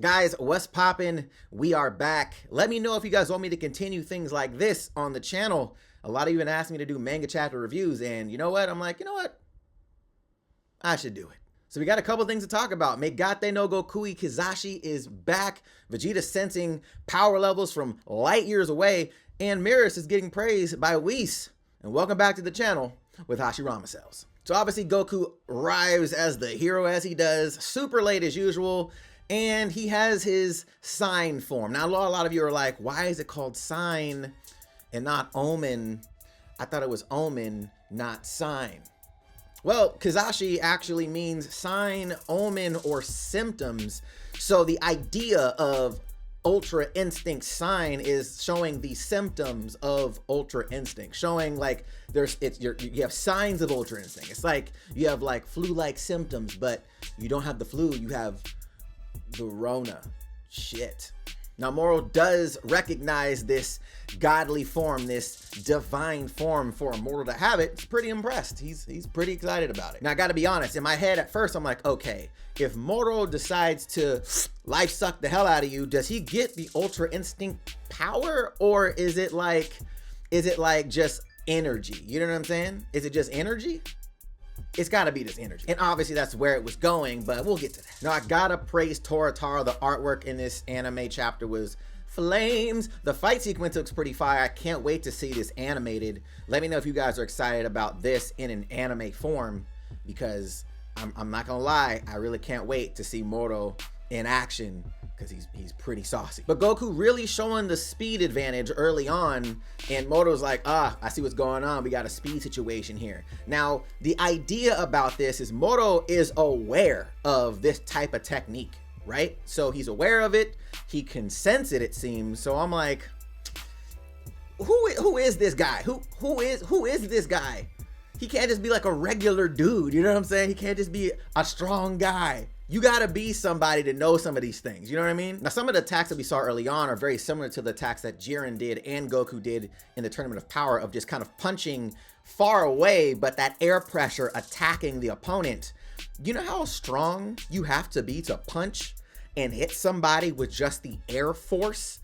Guys, what's poppin'? We are back. Let me know if you guys want me to continue things like this on the channel. A lot of you have been asking me to do manga chapter reviews, and you know what? I'm like, you know what? I should do it. So we got a couple things to talk about. Megate no Gokui Kizashi is back. Vegeta sensing power levels from light years away, and Miris is getting praised by Whis. And welcome back to the channel with Hashirama Cells. So obviously Goku arrives as the hero as he does, super late as usual, and he has his sign form. Now a lot of you are like, why is it called sign and not omen? I thought it was omen, not sign. Well, Kizashi actually means sign, omen, or symptoms. So the idea of Ultra Instinct sign is showing the symptoms of Ultra Instinct, showing like you have signs of Ultra Instinct. It's like you have like flu-like symptoms, but you don't have the flu, you have the Rona. Shit. Now Moro does recognize this godly form, this divine form. For a mortal to have it, he's pretty impressed. He's pretty excited about it. Now I gotta be honest, in my head at first I'm like, okay, if Moro decides to life suck the hell out of you, does he get the Ultra Instinct power, or is it like just energy? You know what I'm saying? Is it just energy? It's gotta be this energy. And obviously that's where it was going, but we'll get to that. Now I gotta praise Torataro. The artwork in this anime chapter was flames. The fight sequence looks pretty fire. I can't wait to see this animated. Let me know if you guys are excited about this in an anime form, because I'm not gonna lie, I really can't wait to see Moro in action, because he's pretty saucy. But Goku really showing the speed advantage early on, and Moro's like, I see what's going on. We got a speed situation here. Now, the idea about this is Moro is aware of this type of technique, right? So he's aware of it. He can sense it, it seems. So I'm like, who is this guy? Who is this guy? He can't just be like a regular dude, you know what I'm saying? He can't just be a strong guy. You gotta be somebody to know some of these things, you know what I mean? Now, some of the attacks that we saw early on are very similar to the attacks that Jiren did and Goku did in the Tournament of Power, of just kind of punching far away, but that air pressure attacking the opponent. You know how strong you have to be to punch and hit somebody with just the air force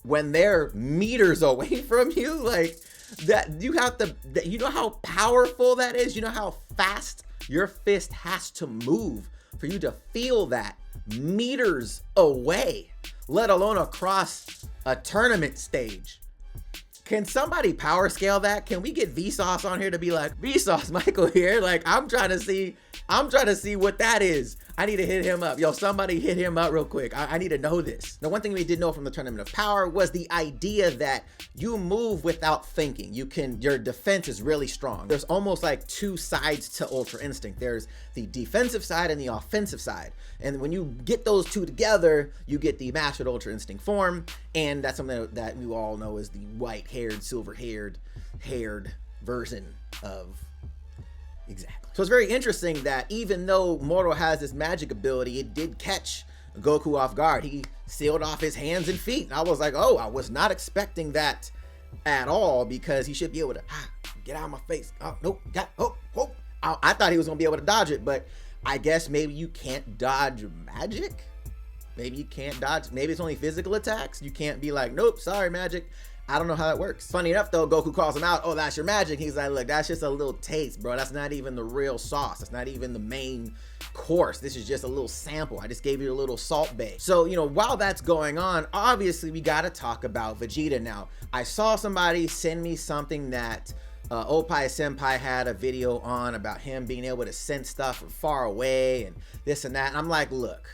when they're meters away from you? Like, that you have to, you know how powerful that is? You know how fast your fist has to move for you to feel that meters away, let alone across a tournament stage? Can somebody power scale that? Can we get Vsauce on here to be like, Vsauce Michael here? Like, I'm trying to see what that is. I need to hit him up. Yo, somebody hit him up real quick. I need to know this. Now, one thing we did know from the Tournament of Power was the idea that you move without thinking. Your defense is really strong. There's almost like two sides to Ultra Instinct. There's the defensive side and the offensive side. And when you get those two together, you get the mastered Ultra Instinct form. And that's something that we all know is the white-haired, silver-haired version of exactly. So it's very interesting that even though Moro has this magic ability, it did catch Goku off guard. He sealed off his hands and feet. And I was like, oh, I was not expecting that at all, because he should be able to get out of my face. Oh, nope, I thought he was gonna be able to dodge it, but I guess maybe you can't dodge magic. Maybe you can't dodge, maybe it's only physical attacks. You can't be like, nope, sorry, magic. I don't know how that works. Funny enough though, Goku calls him out. Oh, that's your magic. He's like, look, that's just a little taste, bro. That's not even the real sauce. That's not even the main course. This is just a little sample. I just gave you a little salt bay. So, you know, while that's going on, obviously we got to talk about Vegeta now. I saw somebody send me something that Oppai Senpai had a video on about him being able to sense stuff from far away and this and that. And I'm like, look,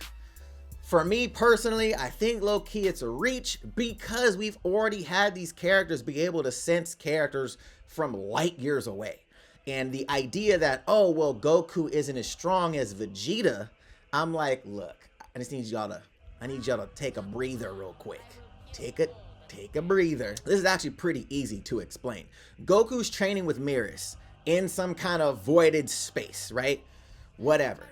for me personally, I think low-key it's a reach, because we've already had these characters be able to sense characters from light years away. And the idea that, oh, well, Goku isn't as strong as Vegeta, I'm like, look, I need y'all to take a breather real quick. Take a breather. This is actually pretty easy to explain. Goku's training with Miris in some kind of voided space, right? Whatever.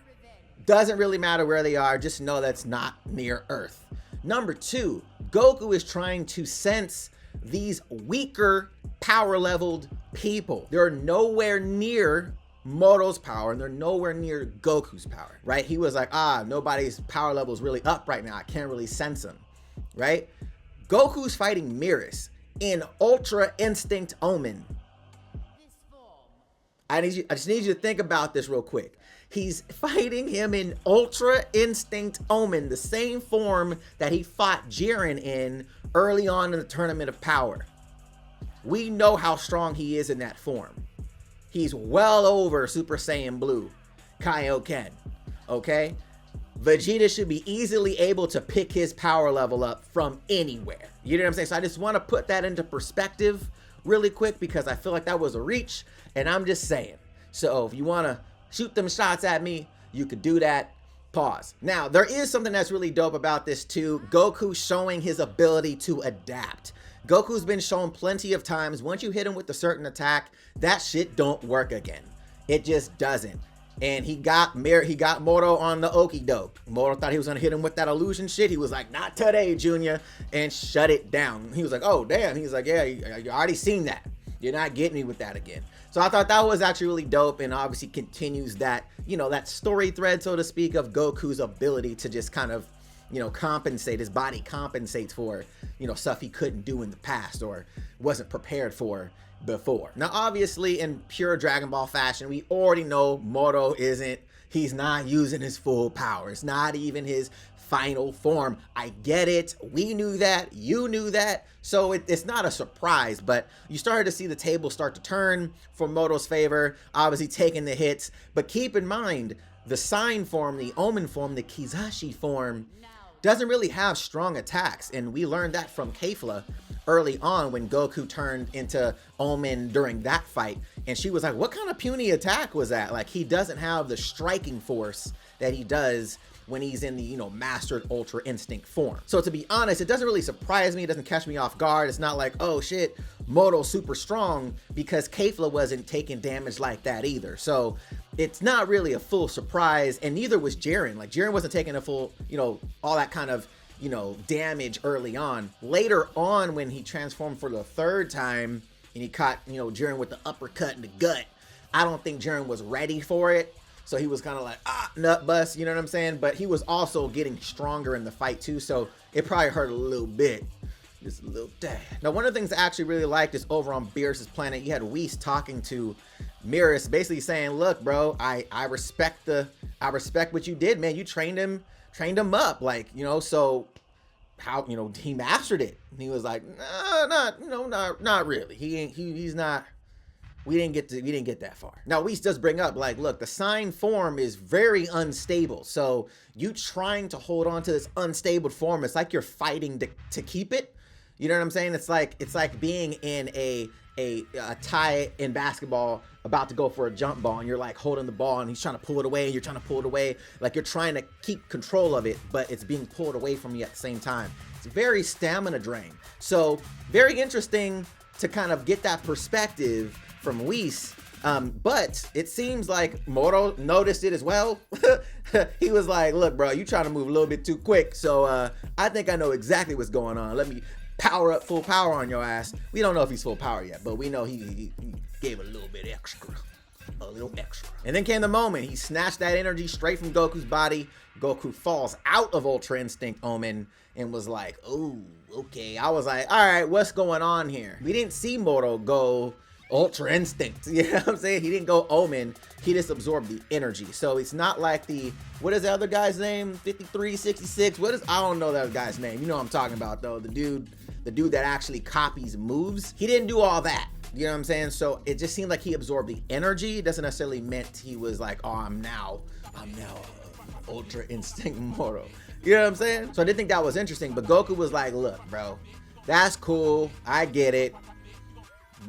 Doesn't really matter where they are, just know that's not near Earth. Number two, Goku is trying to sense these weaker, power leveled people. They're nowhere near Moro's power, and they're nowhere near Goku's power, right? He was like, nobody's power level is really up right now. I can't really sense them, right? Goku's fighting Mirrors in Ultra Instinct Omen. I just need you to think about this real quick. He's fighting him in Ultra Instinct Omen, the same form that he fought Jiren in early on in the Tournament of Power. We know how strong he is in that form. He's well over Super Saiyan Blue, Kaioken, okay? Vegeta should be easily able to pick his power level up from anywhere. You know what I'm saying? So I just want to put that into perspective really quick because I feel like that was a reach, and I'm just saying. So if you want to shoot them shots at me, you could do that. Pause. Now, there is something that's really dope about this too. Goku showing his ability to adapt. Goku's been shown plenty of times, once you hit him with a certain attack, that shit don't work again. It just doesn't. And he got Moro on the okie doke. Moro thought he was gonna hit him with that illusion shit. He was like, not today, Junior, and shut it down. He was like, oh, damn. He was like, yeah, you already seen that. You're not getting me with that again. So I thought that was actually really dope, and obviously continues that, you know, that story thread, so to speak, of Goku's ability to just kind of, you know, compensate. His body compensates for, you know, stuff he couldn't do in the past or wasn't prepared for before. Now, obviously, in pure Dragon Ball fashion, we already know Moro he's not using his full power. It's not even his final form. I get it. We knew that. You knew that. So it's not a surprise, but you started to see the table start to turn for Moro's favor, obviously taking the hits. But keep in mind, the sign form, the Omen form, the Kizashi form doesn't really have strong attacks. And we learned that from Kefla early on when Goku turned into Omen during that fight. And she was like, what kind of puny attack was that? Like, he doesn't have the striking force that he does when he's in the, you know, mastered Ultra Instinct form. So to be honest, it doesn't really surprise me. It doesn't catch me off guard. It's not like, oh shit, Moro's super strong, because Kefla wasn't taking damage like that either. So it's not really a full surprise, and neither was Jiren. Like, Jiren wasn't taking a full, you know, all that kind of, you know, damage early on. Later on, when he transformed for the third time and he caught, you know, Jiren with the uppercut in the gut, I don't think Jiren was ready for it. So he was kind of like, nut bust, you know what I'm saying? But he was also getting stronger in the fight too, so it probably hurt a little bit. Just a little tad. Now, one of the things I actually really liked is over on Beerus' planet, you had Whis talking to Mirrors, basically saying, look, bro, I respect what you did, man. You trained him up, like, you know, so how, you know, he mastered it. And he was like, not really. He's not. We didn't get that far. Now, Whis does bring up, like, look, the sign form is very unstable. So you trying to hold on to this unstable form, it's like you're fighting to keep it. You know what I'm saying? It's like being in a tie in basketball, about to go for a jump ball, and you're like holding the ball and he's trying to pull it away and you're trying to pull it away. Like, you're trying to keep control of it, but it's being pulled away from you at the same time. It's very stamina drain. So very interesting to kind of get that perspective from Whis, but it seems like Moro noticed it as well. He was like, look, bro, you trying to move a little bit too quick, so I think I know exactly what's going on. Let me power up full power on your ass. We don't know if he's full power yet, but we know he gave a little bit extra. A little extra. And then came the moment. He snatched that energy straight from Goku's body. Goku falls out of Ultra Instinct Omen and was like, oh, okay. I was like, all right, what's going on here? We didn't see Moro go Ultra Instinct, you know what I'm saying? He didn't go Omen, he just absorbed the energy. So it's not like what is the other guy's name? 5366, I don't know that guy's name. You know what I'm talking about though, the dude that actually copies moves. He didn't do all that, you know what I'm saying? So it just seemed like he absorbed the energy. It doesn't necessarily meant he was like, oh, I'm now Ultra Instinct Moro. You know what I'm saying? So I did think that was interesting, but Goku was like, look, bro, that's cool, I get it,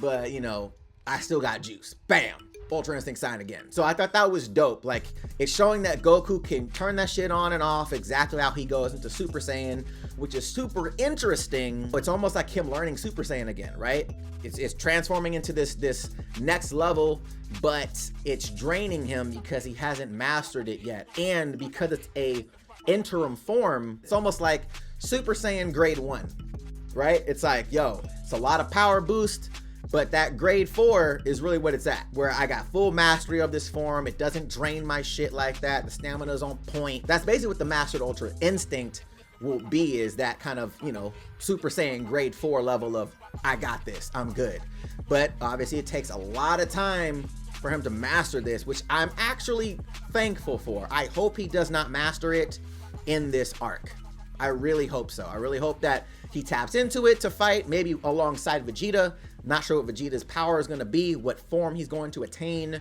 but, you know, I still got juice. Bam! Ultra Instinct sign again. So I thought that was dope. Like, it's showing that Goku can turn that shit on and off exactly how he goes into Super Saiyan, which is super interesting. It's almost like him learning Super Saiyan again, right? It's transforming into this next level, but it's draining him because he hasn't mastered it yet. And because it's a interim form, it's almost like Super Saiyan grade 1, right? It's like, yo, it's a lot of power boost, But that grade 4 is really what it's at, where I got full mastery of this form. It doesn't drain my shit like that. The stamina's on point. That's basically what the Mastered Ultra Instinct will be, is that kind of, you know, Super Saiyan grade 4 level of, I got this, I'm good. But obviously it takes a lot of time for him to master this, which I'm actually thankful for. I hope he does not master it in this arc. I really hope so. I really hope that he taps into it to fight, maybe alongside Vegeta. Not sure what Vegeta's power is going to be, what form he's going to attain,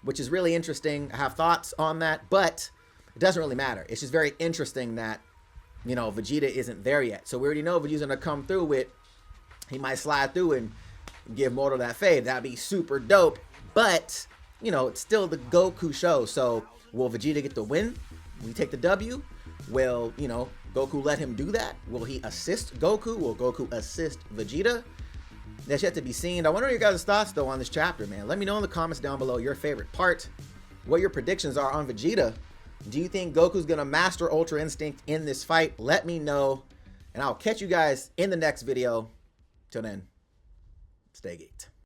which is really interesting. I have thoughts on that, but it doesn't really matter. It's just very interesting that, you know, Vegeta isn't there yet. So we already know Vegeta's going to come through with, he might slide through and give Moro that fade. That'd be super dope. But, you know, it's still the Goku show. So will Vegeta get the win? Will he take the W? Will, you know, Goku let him do that? Will he assist Goku? Will Goku assist Vegeta? That's yet to be seen. I wonder what your guys' thoughts, though, on this chapter, man. Let me know in the comments down below your favorite part, what your predictions are on Vegeta. Do you think Goku's going to master Ultra Instinct in this fight? Let me know, and I'll catch you guys in the next video. Till then, stay geeked.